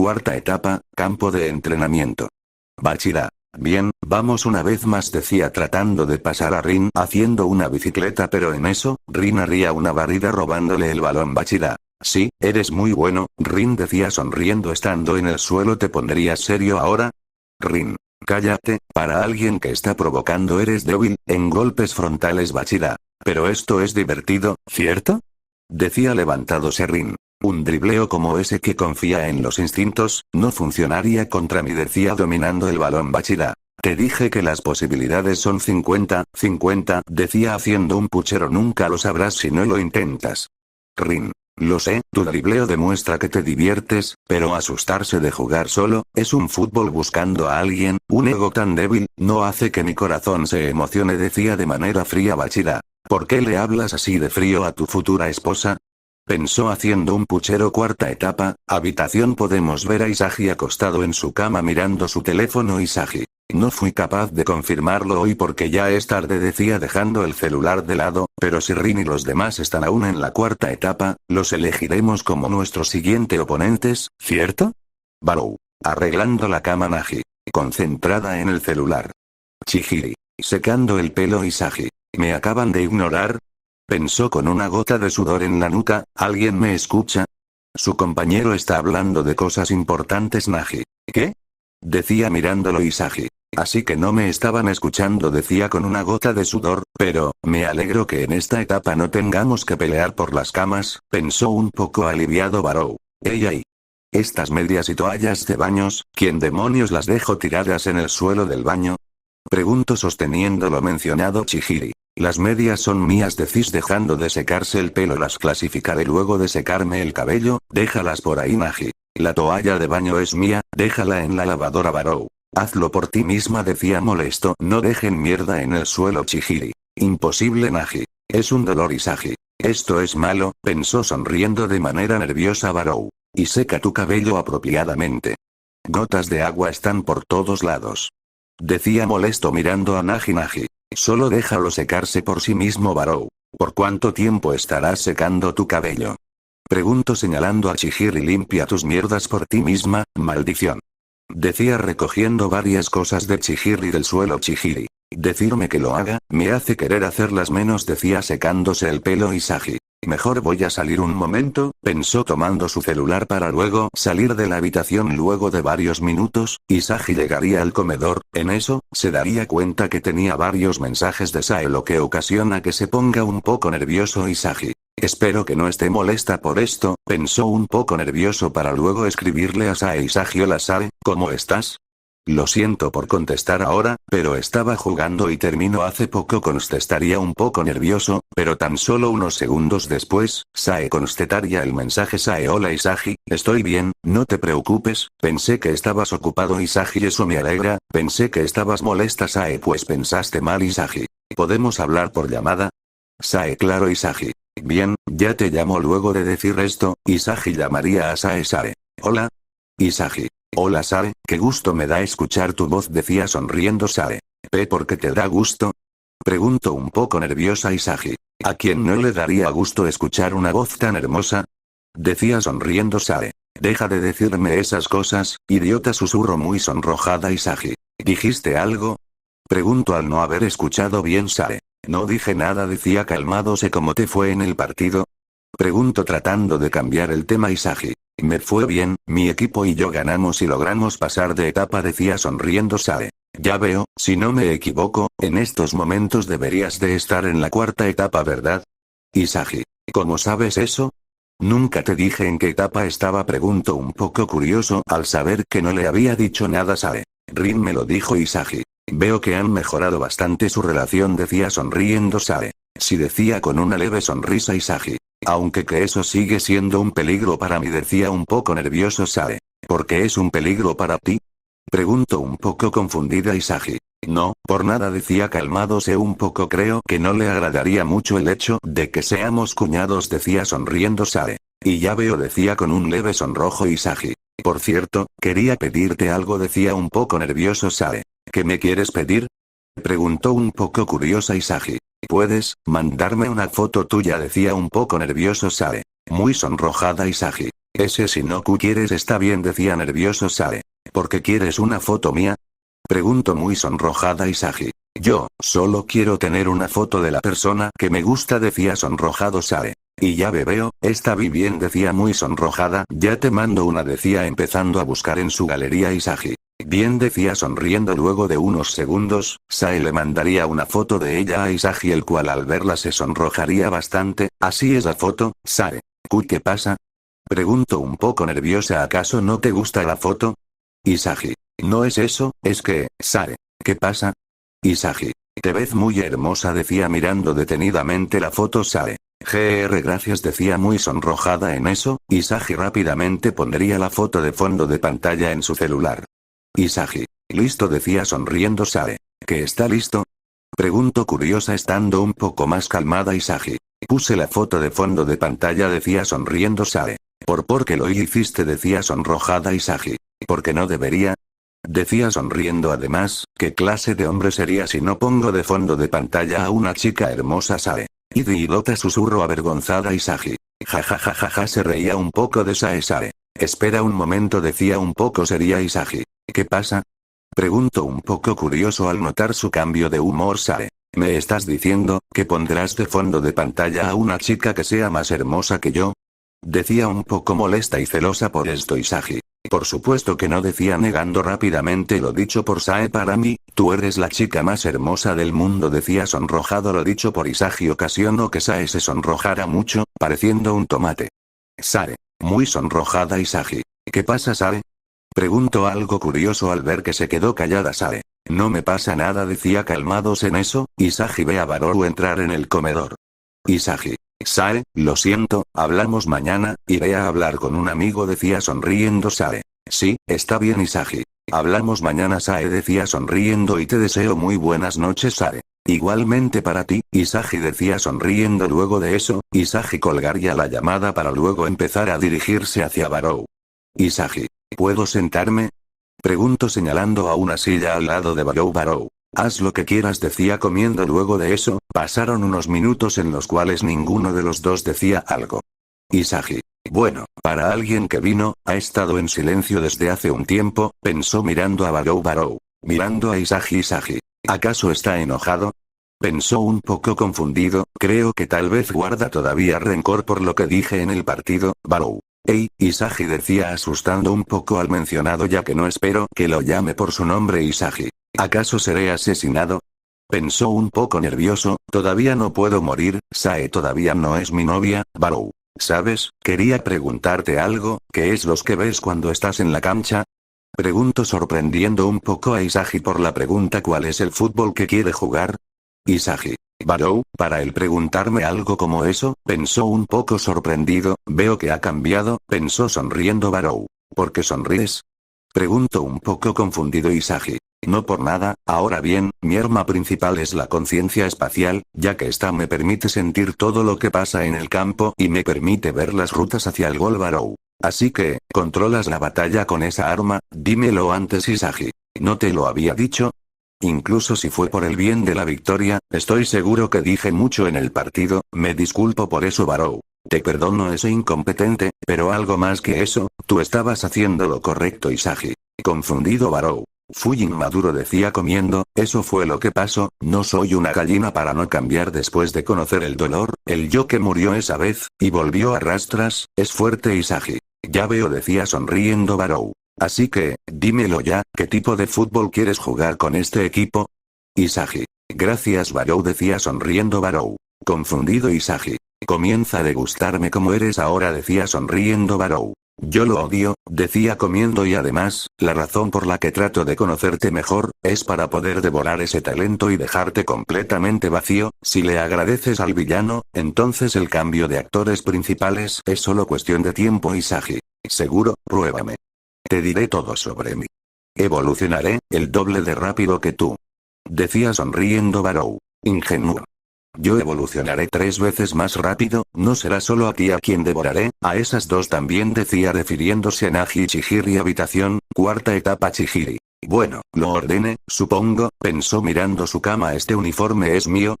Cuarta etapa, campo de entrenamiento. Bachira. Bien, vamos una vez más, decía tratando de pasar a Rin haciendo una bicicleta, pero en eso, Rin haría una barrida robándole el balón. Bachira. Sí, eres muy bueno, Rin decía sonriendo estando en el suelo. ¿Te pondrías serio ahora? Rin. Cállate, para alguien que está provocando eres débil, en golpes frontales. Bachira. Pero esto es divertido, ¿cierto? Decía levantándose Rin. Un dribleo como ese que confía en los instintos, no funcionaría contra mí, decía dominando el balón. Bachira. Te dije que las posibilidades son 50-50, decía haciendo un puchero. Nunca lo sabrás si no lo intentas. Rin. Lo sé, tu dribleo demuestra que te diviertes, pero asustarse de jugar solo, es un fútbol buscando a alguien, un ego tan débil, no hace que mi corazón se emocione, decía de manera fría Bachira. ¿Por qué le hablas así de frío a tu futura esposa? Pensó haciendo un puchero. Cuarta etapa, habitación. Podemos ver a Isagi acostado en su cama mirando su teléfono. Isagi. No fui capaz de confirmarlo hoy porque ya es tarde, decía dejando el celular de lado, pero si Rin y los demás están aún en la cuarta etapa, los elegiremos como nuestros siguientes oponentes, ¿cierto? Barou. Arreglando la cama. Nagi. Concentrada en el celular. Chihiri. Secando el pelo. Isagi. ¿Me acaban de ignorar? Pensó con una gota de sudor en la nuca. ¿Alguien me escucha? Su compañero está hablando de cosas importantes. Nagi. ¿Qué? Decía mirándolo Isagi. Así que no me estaban escuchando, decía con una gota de sudor, pero, me alegro que en esta etapa no tengamos que pelear por las camas, pensó un poco aliviado Barou. ¡Ey! Estas medias y toallas de baños, ¿quién demonios las dejó tiradas en el suelo del baño? Preguntó sosteniendo lo mencionado Chihiri. Las medias son mías, decís dejando de secarse el pelo. Las clasificaré luego de secarme el cabello, déjalas por ahí. Nagi. La toalla de baño es mía, déjala en la lavadora. Barou. Hazlo por ti misma, decía molesto. No dejen mierda en el suelo. Chihiri. Imposible. Nagi. Es un dolor. Isagi. Esto es malo, pensó sonriendo de manera nerviosa Barou. Y seca tu cabello apropiadamente. Gotas de agua están por todos lados. Decía molesto mirando a Nagi. Nagi. Solo déjalo secarse por sí mismo. Barou. ¿Por cuánto tiempo estarás secando tu cabello? Preguntó señalando a Chihiri. Limpia tus mierdas por ti misma, maldición. Decía recogiendo varias cosas de Chihiri del suelo. Chihiri. Decirme que lo haga, me hace querer hacerlas menos, decía secándose el pelo Isagi. Mejor voy a salir un momento, pensó tomando su celular para luego salir de la habitación. Luego de varios minutos, Isagi llegaría al comedor, en eso, se daría cuenta que tenía varios mensajes de Sae, lo que ocasiona que se ponga un poco nervioso Isagi. Espero que no esté molesta por esto, pensó un poco nervioso para luego escribirle a Sae. Isagi. Hola Sae, ¿cómo estás? Lo siento por contestar ahora, pero estaba jugando y terminó hace poco. Contestaría un poco nervioso, pero tan solo unos segundos después, Sae contestaría el mensaje. Sae. Hola Isagi, estoy bien, no te preocupes, pensé que estabas ocupado Isagi. Eso me alegra, pensé que estabas molesta Sae. Pues pensaste mal Isagi. ¿Podemos hablar por llamada? Sae. Claro Isagi. Bien, ya te llamo. Luego de decir esto, Isagi llamaría a Sae. Sae. Hola. Isagi. Hola Sae, qué gusto me da escuchar tu voz, decía sonriendo Sae. ¿Por qué te da gusto? Preguntó un poco nerviosa Isagi. ¿A quién no le daría gusto escuchar una voz tan hermosa? Decía sonriendo Sae. Deja de decirme esas cosas, idiota, susurró muy sonrojada Isagi. ¿Dijiste algo? Preguntó al no haber escuchado bien Sae. No dije nada, decía calmándose. ¿Cómo te fue en el partido? Preguntó tratando de cambiar el tema Isagi. Me fue bien, mi equipo y yo ganamos y logramos pasar de etapa, decía sonriendo Sae. Ya veo, si no me equivoco, en estos momentos deberías de estar en la cuarta etapa, ¿verdad? Isagi. ¿Cómo sabes eso? Nunca te dije en qué etapa estaba, preguntó un poco curioso al saber que no le había dicho nada Sae. Rin me lo dijo Isagi. Veo que han mejorado bastante su relación, decía sonriendo Sae. Sí, decía con una leve sonrisa Isagi. Aunque que eso sigue siendo un peligro para mí, decía un poco nervioso Sae. ¿Por qué es un peligro para ti? Preguntó un poco confundida Isagi. No, por nada, decía calmándose un poco. Creo que no le agradaría mucho el hecho de que seamos cuñados, decía sonriendo Sae. Y ya veo, decía con un leve sonrojo Isagi. Por cierto, quería pedirte algo, decía un poco nervioso Sae. ¿Qué me quieres pedir? Preguntó un poco curiosa Isagi. ¿Puedes mandarme una foto tuya?, decía un poco nervioso Sae. Muy sonrojada Isagi. Ese Shinoku quieres está bien decía nervioso Sae. ¿Por qué quieres una foto mía? Preguntó muy sonrojada Isagi. Yo, solo quiero tener una foto de la persona que me gusta decía sonrojado Sae. Y ya veo, está bien decía muy sonrojada, ya te mando una decía empezando a buscar en su galería Isagi. Bien decía sonriendo luego de unos segundos, Sae le mandaría una foto de ella a Isagi el cual al verla se sonrojaría bastante, así es la foto, Sae. ¿Qué pasa? Pregunto un poco nerviosa ¿acaso no te gusta la foto? Isagi. No es eso, es que, Sae. ¿Qué pasa? Isagi. Te ves muy hermosa decía mirando detenidamente la foto Sae. Gracias decía muy sonrojada en eso, Isagi rápidamente pondría la foto de fondo de pantalla en su celular. Isagi. Listo decía sonriendo Sae. ¿Que está listo? Pregunto curiosa estando un poco más calmada Isagi. Puse la foto de fondo de pantalla decía sonriendo Sae. ¿Por qué lo hiciste decía sonrojada Isagi? ¿Porque no debería? Decía sonriendo además, ¿qué clase de hombre sería si no pongo de fondo de pantalla a una chica hermosa Sae? Idiota susurro avergonzada Isagi. Ja se reía un poco de Sae. Espera un momento decía un poco seria Isagi. ¿Qué pasa? Pregunto un poco curioso al notar su cambio de humor Sae. ¿Me estás diciendo que pondrás de fondo de pantalla a una chica que sea más hermosa que yo? Decía un poco molesta y celosa por esto Isagi. Por supuesto que no decía negando rápidamente lo dicho por Sae para mí, tú eres la chica más hermosa del mundo decía sonrojado lo dicho por Isagi ocasionó que Sae se sonrojara mucho, pareciendo un tomate. Sae. Muy sonrojada Isagi. ¿Qué pasa Sae? Preguntó algo curioso al ver que se quedó callada Sae. No me pasa nada decía calmados en eso, Isagi ve a Barou entrar en el comedor. Isagi. Sae, lo siento, hablamos mañana, iré a hablar con un amigo decía sonriendo Sae. Sí, está bien Isagi. Hablamos mañana Sae decía sonriendo y te deseo muy buenas noches Sae. Igualmente para ti, Isagi decía sonriendo luego de eso, Isagi colgaría la llamada para luego empezar a dirigirse hacia Barou. Isagi. ¿Puedo sentarme? Pregunto señalando a una silla al lado de Barou. Haz lo que quieras decía comiendo luego de eso, pasaron unos minutos en los cuales ninguno de los dos decía algo. Isagi. Bueno, para alguien que vino, ha estado en silencio desde hace un tiempo, pensó mirando a Barou. Mirando a Isagi. ¿Acaso está enojado? Pensó un poco confundido, creo que tal vez guarda todavía rencor por lo que dije en el partido, Barou. Hey, Isagi decía asustando un poco al mencionado ya que no espero que lo llame por su nombre Isagi. ¿Acaso seré asesinado? Pensó un poco nervioso, todavía no puedo morir, Sae todavía no es mi novia, Barou. ¿Sabes? Quería preguntarte algo, ¿qué es los que ves cuando estás en la cancha? Pregunto sorprendiendo un poco a Isagi por la pregunta ¿cuál es el fútbol que quiere jugar? Isagi. Barou, para él preguntarme algo como eso, pensó un poco sorprendido, veo que ha cambiado, pensó sonriendo Barou. ¿Por qué sonríes? Pregunto un poco confundido Isagi. No por nada, ahora bien, mi arma principal es la conciencia espacial, ya que esta me permite sentir todo lo que pasa en el campo y me permite ver las rutas hacia el gol Barou. Así que, ¿controlas la batalla con esa arma? Dímelo antes Isagi. ¿No te lo había dicho? Incluso si fue por el bien de la victoria, estoy seguro que dije mucho en el partido, me disculpo por eso Barou. Te perdono ese incompetente, pero algo más que eso, tú estabas haciendo lo correcto Isagi. Confundido Barou. Fui inmaduro decía comiendo, eso fue lo que pasó, no soy una gallina para no cambiar después de conocer el dolor, el yo que murió esa vez, y volvió a rastras, es fuerte Isagi. Ya veo decía sonriendo Barou. Así que, dímelo ya, ¿qué tipo de fútbol quieres jugar con este equipo? Isagi. Gracias Barou decía sonriendo Barou. Confundido Isagi. Comienza a degustarme como eres ahora decía sonriendo Barou. Yo lo odio, decía comiendo y además, la razón por la que trato de conocerte mejor, es para poder devorar ese talento y dejarte completamente vacío, si le agradeces al villano, entonces el cambio de actores principales es solo cuestión de tiempo Isagi. Seguro, pruébame. Te diré todo sobre mí. Evolucionaré, el doble de rápido que tú. Decía sonriendo Barou. Ingenuo. Yo evolucionaré 3 veces más rápido, no será solo a ti a quien devoraré, a esas dos también decía refiriéndose a Nagi y Chihiri habitación, cuarta etapa Chihiri. Bueno, lo ordene, supongo, pensó mirando su cama ¿este uniforme es mío?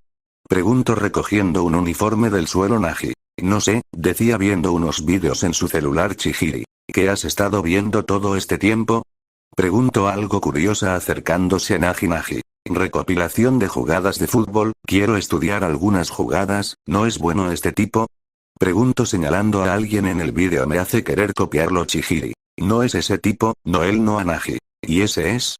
Pregunto recogiendo un uniforme del suelo Nagi. No sé, decía viendo unos vídeos en su celular Chihiri. ¿Qué has estado viendo todo este tiempo? Preguntó algo curiosa acercándose a Nagi. Recopilación de jugadas de fútbol, quiero estudiar algunas jugadas, ¿no es bueno este tipo? Pregunto señalando a alguien en el vídeo. Me hace querer copiarlo Chihiri. No es ese tipo, no él no a Nagi. ¿Y ese es?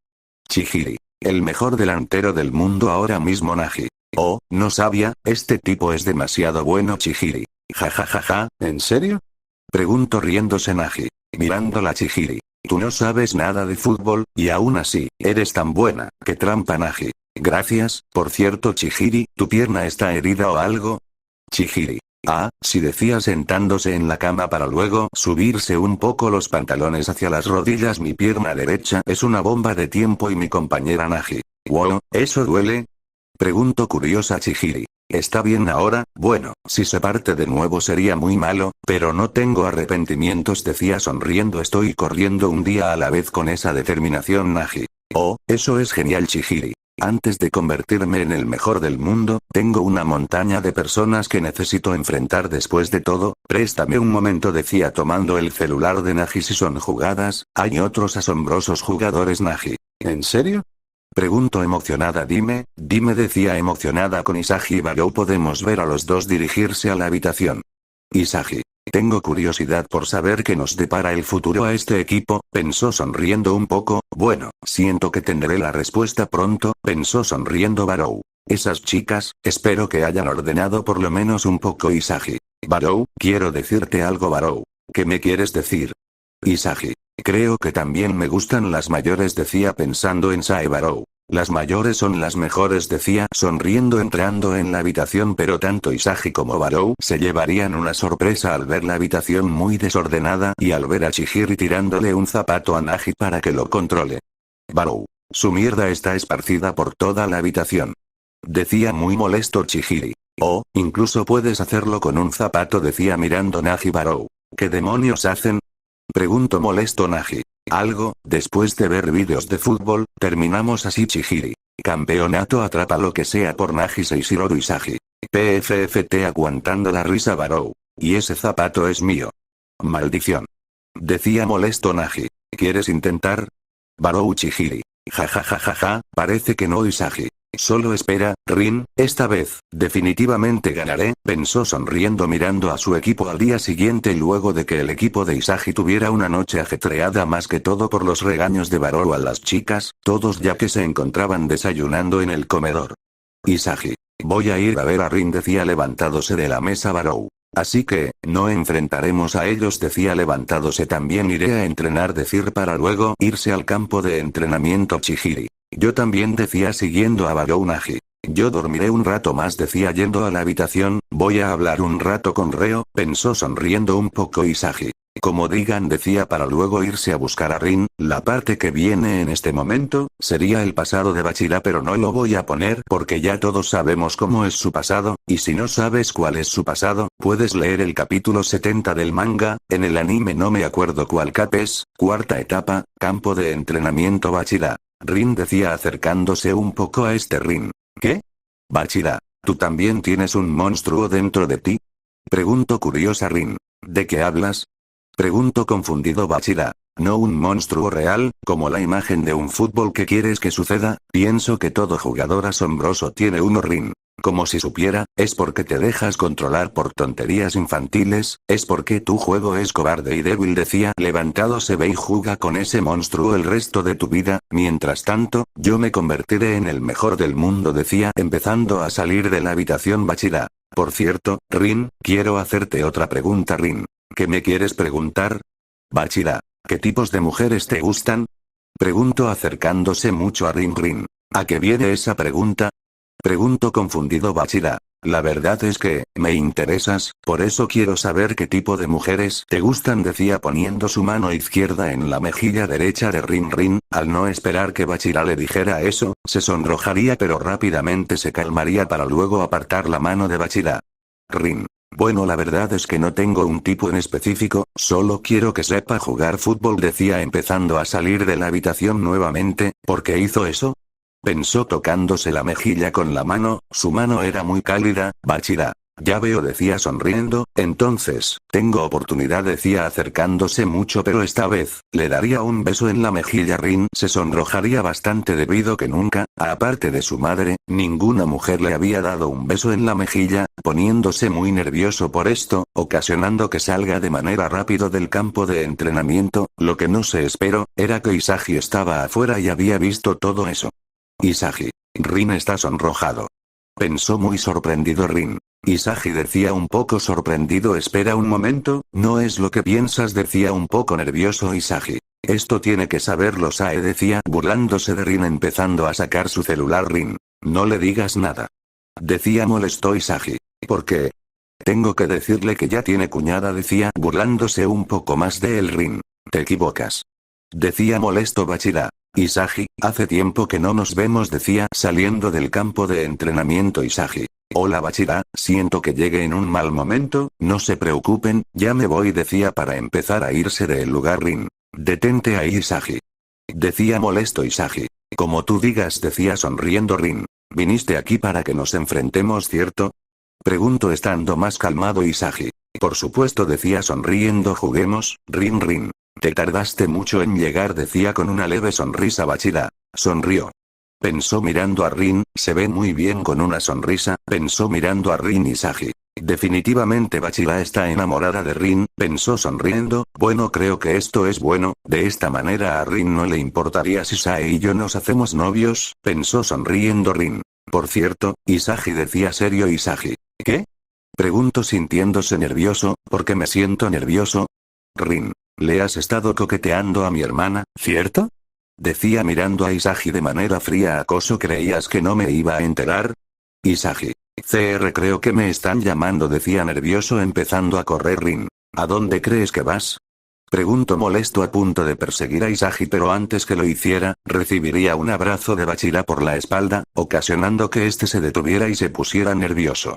Chihiri. El mejor delantero del mundo ahora mismo Nagi. Oh, no sabía, este tipo es demasiado bueno Chihiri. Ja, ¿en serio? Pregunto riéndose Nagi. Mirándola Chihiri. Tú no sabes nada de fútbol, y aún así, eres tan buena, que trampa Nagi. Gracias, por cierto Chihiri, ¿tu pierna está herida o algo? Chihiri. Ah, sí decía sentándose en la cama para luego subirse un poco los pantalones hacia las rodillas. Mi pierna derecha es una bomba de tiempo y mi compañera Nagi. Wow, ¿eso duele? Pregunto curiosa Chihiri. ¿Está bien ahora? Bueno, si se parte de nuevo sería muy malo, pero no tengo arrepentimientos decía sonriendo. Estoy corriendo un día a la vez con esa determinación Nagi. Oh, eso es genial Chihiri. Antes de convertirme en el mejor del mundo, tengo una montaña de personas que necesito enfrentar después de todo, préstame un momento decía tomando el celular de Nagi. Si son jugadas, hay otros asombrosos jugadores Nagi. ¿En serio? Pregunto emocionada. Dime decía emocionada con Isagi y Barou. Podemos ver a los dos dirigirse a la habitación. Isagi. Tengo curiosidad por saber qué nos depara el futuro a este equipo, pensó sonriendo un poco. Bueno, siento que tendré la respuesta pronto, pensó sonriendo Barou. Esas chicas, espero que hayan ordenado por lo menos un poco Isagi. Barou, quiero decirte algo Barou. ¿Qué me quieres decir? Isagi. Creo que también me gustan las mayores decía pensando en Sae Barou. Las mayores son las mejores decía sonriendo entrando en la habitación, pero tanto Isagi como Barou se llevarían una sorpresa al ver la habitación muy desordenada y al ver a Chihiri tirándole un zapato a Nagi para que lo controle. Barou. Su mierda está esparcida por toda la habitación. Decía muy molesto Chihiri. Oh, incluso puedes hacerlo con un zapato decía mirando Nagi. Barou. ¿Qué demonios hacen? Pregunto molesto Nagi. Algo, después de ver vídeos de fútbol, terminamos así Chihiri. Campeonato atrapa lo que sea por Nagi Seishiro Isagi. PFFT aguantando la risa Barou. Y ese zapato es mío. Maldición. Decía molesto Nagi. ¿Quieres intentar? Barou Chihiri. Ja, parece que no Isagi. Solo espera, Rin, esta vez, definitivamente ganaré, pensó sonriendo mirando a su equipo al día siguiente luego de que el equipo de Isagi tuviera una noche ajetreada más que todo por los regaños de Barou a las chicas, todos ya que se encontraban desayunando en el comedor. Isagi. Voy a ir a ver a Rin decía levantándose de la mesa Barou. Así que, no enfrentaremos a ellos decía levantándose también iré a entrenar decir para luego irse al campo de entrenamiento Chihiri. Yo también decía siguiendo a Barou Nagi. Yo dormiré un rato más decía yendo a la habitación, voy a hablar un rato con Reo, pensó sonriendo un poco Isagi. Como digan decía para luego irse a buscar a Rin, la parte que viene en este momento, sería el pasado de Bachira pero no lo voy a poner porque ya todos sabemos cómo es su pasado, y si no sabes cuál es su pasado, puedes leer el capítulo 70 del manga, en el anime no me acuerdo cuál cap es, cuarta etapa, campo de entrenamiento Bachira. Rin decía acercándose un poco a este Rin. ¿Qué? Bachira, ¿tú también tienes un monstruo dentro de ti? Pregunto curiosa Rin. ¿De qué hablas? Pregunto confundido Bachira. No un monstruo real, como la imagen de un fútbol que quieres que suceda, pienso que todo jugador asombroso tiene uno Rin. Como si supiera, es porque te dejas controlar por tonterías infantiles, es porque tu juego es cobarde y débil decía levantándose ve y juega con ese monstruo el resto de tu vida, mientras tanto, yo me convertiré en el mejor del mundo decía empezando a salir de la habitación Bachira. Por cierto, Rin, quiero hacerte otra pregunta Rin. ¿Qué me quieres preguntar? Bachira, ¿qué tipos de mujeres te gustan? Pregunto acercándose mucho a Rin. ¿A qué viene esa pregunta? Pregunto confundido Bachira. La verdad es que, me interesas, por eso quiero saber qué tipo de mujeres te gustan decía poniendo su mano izquierda en la mejilla derecha de Rin. Al no esperar que Bachira le dijera eso, se sonrojaría pero rápidamente se calmaría para luego apartar la mano de Bachira. Rin. Bueno la verdad es que no tengo un tipo en específico, solo quiero que sepa jugar fútbol decía empezando a salir de la habitación nuevamente, ¿por qué hizo eso? Pensó tocándose la mejilla con la mano, su mano era muy cálida, Bachira. Ya veo decía sonriendo, entonces, tengo oportunidad decía acercándose mucho pero esta vez, le daría un beso en la mejilla. Rin se sonrojaría bastante debido que nunca, aparte de su madre, ninguna mujer le había dado un beso en la mejilla, poniéndose muy nervioso por esto, ocasionando que salga de manera rápido del campo de entrenamiento. Lo que no se esperó, era que Isagi estaba afuera y había visto todo eso. Isagi. Rin está sonrojado. Pensó muy sorprendido Rin. Isagi decía un poco sorprendido. Espera un momento, no es lo que piensas decía un poco nervioso Isagi. Esto tiene que saberlo Sae decía burlándose de Rin empezando a sacar su celular Rin. No le digas nada. Decía molesto Isagi. ¿Por qué? Tengo que decirle que ya tiene cuñada decía burlándose un poco más de él Rin. Te equivocas. Decía molesto Bachira. Isagi, hace tiempo que no nos vemos decía saliendo del campo de entrenamiento Isagi. Hola Bachira, siento que llegue en un mal momento, no se preocupen, ya me voy decía para empezar a irse del lugar Rin. Detente ahí Isagi. Decía molesto Isagi. Como tú digas decía sonriendo Rin. Viniste aquí para que nos enfrentemos ¿cierto? Pregunto estando más calmado Isagi. Por supuesto decía sonriendo juguemos, Rin. Te tardaste mucho en llegar decía con una leve sonrisa Bachira. Sonrió. Pensó mirando a Rin, se ve muy bien con una sonrisa, pensó mirando a Rin Isagi. Definitivamente Bachira está enamorada de Rin, pensó sonriendo, bueno creo que esto es bueno, de esta manera a Rin no le importaría si Sae y yo nos hacemos novios, pensó sonriendo Rin. Por cierto, Isagi decía serio Isagi. ¿Qué? Pregunto sintiéndose nervioso, ¿por qué me siento nervioso? Rin. Le has estado coqueteando a mi hermana, ¿cierto? Decía mirando a Isagi de manera fría ¿acaso creías que no me iba a enterar? Isagi. Creo que me están llamando decía nervioso empezando a correr Rin. ¿A dónde crees que vas? Pregunto molesto a punto de perseguir a Isagi pero antes que lo hiciera, recibiría un abrazo de Bachira por la espalda, ocasionando que este se detuviera y se pusiera nervioso.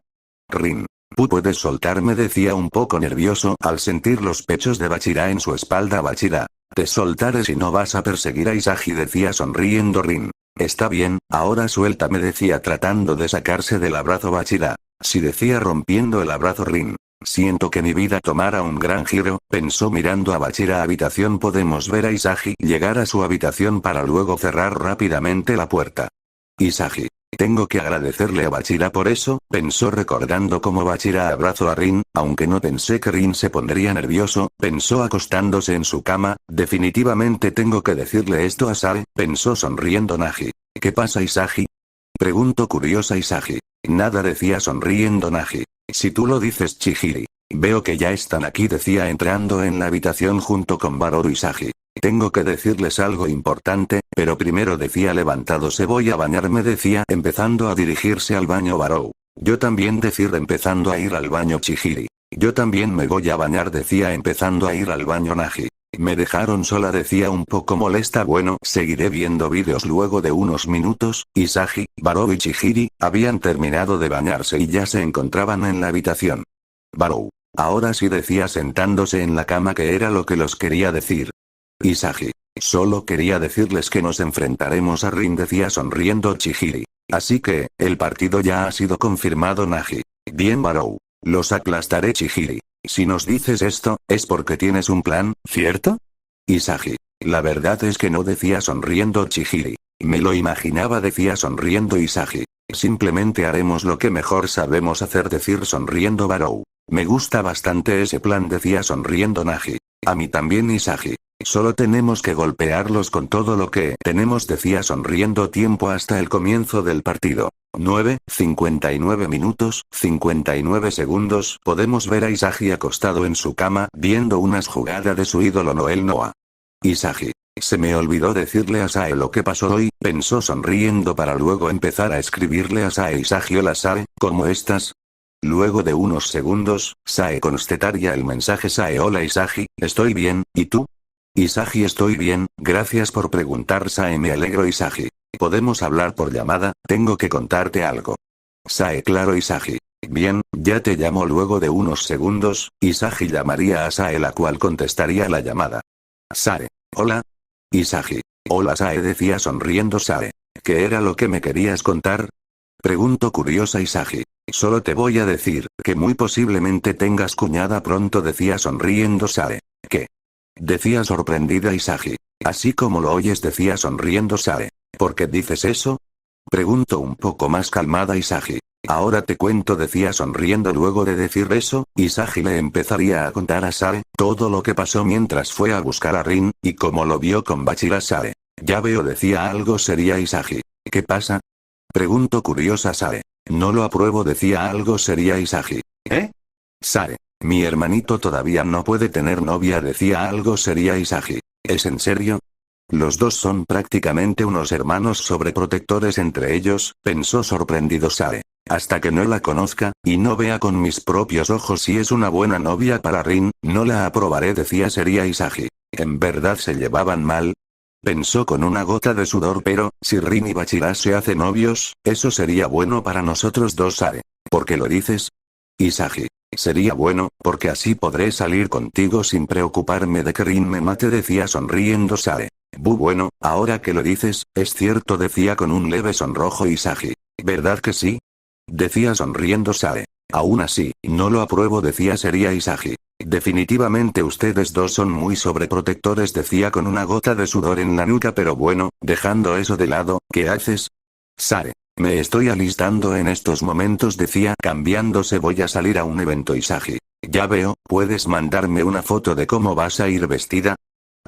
Rin. Puedes soltarme decía un poco nervioso al sentir los pechos de Bachira en su espalda Bachira. Te soltaré si no vas a perseguir a Isagi decía sonriendo Rin. Está bien, ahora suéltame decía tratando de sacarse del abrazo Bachira. Si decía rompiendo el abrazo Rin. Siento que mi vida tomara un gran giro, pensó mirando a Bachira habitación podemos ver a Isagi llegar a su habitación para luego cerrar rápidamente la puerta. Isagi. Tengo que agradecerle a Bachira por eso, pensó recordando cómo Bachira abrazó a Rin, aunque no pensé que Rin se pondría nervioso, pensó acostándose en su cama, definitivamente tengo que decirle esto a Sae, pensó sonriendo Nagi. ¿Qué pasa Isagi? Preguntó curiosa Isagi. Nada decía sonriendo Nagi. Si tú lo dices Chihiri. Veo que ya están aquí decía entrando en la habitación junto con Baroru Isagi. Tengo que decirles algo importante, pero primero decía levantándose voy a bañarme decía empezando a dirigirse al baño Barou. Yo también decir empezando a ir al baño Chihiri. Yo también me voy a bañar decía empezando a ir al baño Nagi. Me dejaron sola decía un poco molesta bueno seguiré viendo vídeos luego de unos minutos, Isagi, Barou y Chihiri, habían terminado de bañarse y ya se encontraban en la habitación. Barou. Ahora sí decía sentándose en la cama que era lo que los quería decir. Isagi. Solo quería decirles que nos enfrentaremos a Rin decía sonriendo Chihiri. Así que, el partido ya ha sido confirmado Nagi. Bien Barou. Los aplastaré Chihiri. Si nos dices esto, es porque tienes un plan, ¿cierto? Isagi. La verdad es que no decía sonriendo Chihiri. Me lo imaginaba decía sonriendo Isagi. Simplemente haremos lo que mejor sabemos hacer decir sonriendo Barou. Me gusta bastante ese plan decía sonriendo Nagi. A mí también Isagi. Solo tenemos que golpearlos con todo lo que tenemos decía sonriendo tiempo hasta el comienzo del partido. 59 minutos, 59 segundos. Podemos ver a Isagi acostado en su cama viendo unas jugadas de su ídolo Noel Noah. Isagi. Se me olvidó decirle a Sae lo que pasó hoy, pensó sonriendo para luego empezar a escribirle a Sae Isagi hola Sae, ¿cómo estás? Luego de unos segundos, Sae constataría el mensaje Sae hola Isagi, estoy bien, ¿y tú? Isagi estoy bien, gracias por preguntar Sae me alegro Isagi. ¿Podemos hablar por llamada? Tengo que contarte algo. Sae claro Isagi. Bien, ya te llamo luego de unos segundos, Isagi llamaría a Sae la cual contestaría la llamada. Sae. Hola. Isagi. Hola Sae decía sonriendo Sae. ¿Qué era lo que me querías contar? Preguntó curiosa Isagi. Solo te voy a decir, que muy posiblemente tengas cuñada pronto, decía sonriendo Sae. ¿Qué? Decía sorprendida Isagi. Así como lo oyes, decía sonriendo Sae. ¿Por qué dices eso? Preguntó un poco más calmada Isagi. Ahora te cuento, decía sonriendo. Luego de decir eso, Isagi le empezaría a contar a Sae todo lo que pasó mientras fue a buscar a Rin, y cómo lo vio con Bachira. Sae. Ya veo, decía algo seria Isagi. ¿Qué pasa? Preguntó curiosa Sae. No lo apruebo, decía algo seria Isagi. ¿Eh? Sae. Mi hermanito todavía no puede tener novia, decía algo seria Isagi. ¿Es en serio? Los dos son prácticamente unos hermanos sobreprotectores entre ellos, pensó sorprendido Sae. Hasta que no la conozca, y no vea con mis propios ojos si es una buena novia para Rin, no la aprobaré, decía seria Isagi. ¿En verdad se llevaban mal? Pensó con una gota de sudor, pero, si Rin y Bachira se hacen novios, eso sería bueno para nosotros dos, Sae. ¿Por qué lo dices? Isagi. Sería bueno, porque así podré salir contigo sin preocuparme de que Rin me mate, decía sonriendo Sae. Bueno, ahora que lo dices, es cierto, decía con un leve sonrojo Isagi. ¿Verdad que sí? Decía sonriendo Sae. Aún así, no lo apruebo, decía seria Isagi. Definitivamente ustedes dos son muy sobreprotectores, decía con una gota de sudor en la nuca, pero bueno, dejando eso de lado, ¿qué haces? Sae. Me estoy alistando en estos momentos, decía cambiándose. Voy a salir a un evento, Isagi. Ya veo, ¿puedes mandarme una foto de cómo vas a ir vestida?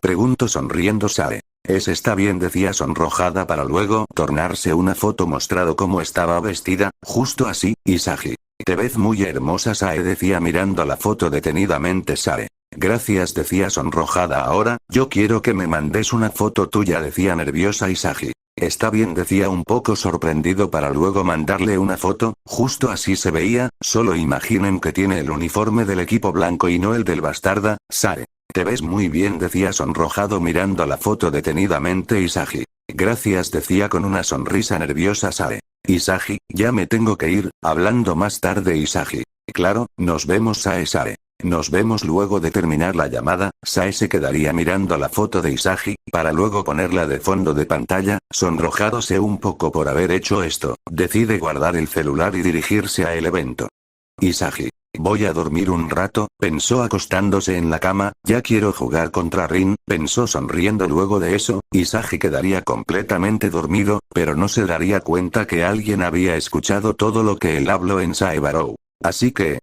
Preguntó sonriendo Sae. Está bien, decía sonrojada, para luego tornarse una foto mostrando cómo estaba vestida, justo así. Isagi. Te ves muy hermosa, Sae, decía mirando la foto detenidamente Sae. Gracias, decía sonrojada. Ahora, yo quiero que me mandes una foto tuya, decía nerviosa Isagi. Está bien, decía un poco sorprendido, para luego mandarle una foto, justo así se veía. Solo imaginen que tiene el uniforme del equipo blanco y no el del bastarda. Sae. Te ves muy bien, decía sonrojado mirando la foto detenidamente Isagi. Gracias, decía con una sonrisa nerviosa Sae. Isagi, ya me tengo que ir, hablando más tarde Isagi. Claro, nos vemos Sae. Sae. Nos vemos. Luego de terminar la llamada, Sae se quedaría mirando la foto de Isagi, para luego ponerla de fondo de pantalla. Sonrojándose un poco por haber hecho esto, decide guardar el celular y dirigirse a el evento. Isagi. Voy a dormir un rato, pensó acostándose en la cama. Ya quiero jugar contra Rin, pensó sonriendo. Luego de eso, Isagi quedaría completamente dormido, pero no se daría cuenta que alguien había escuchado todo lo que él habló en Saebarou. Así que,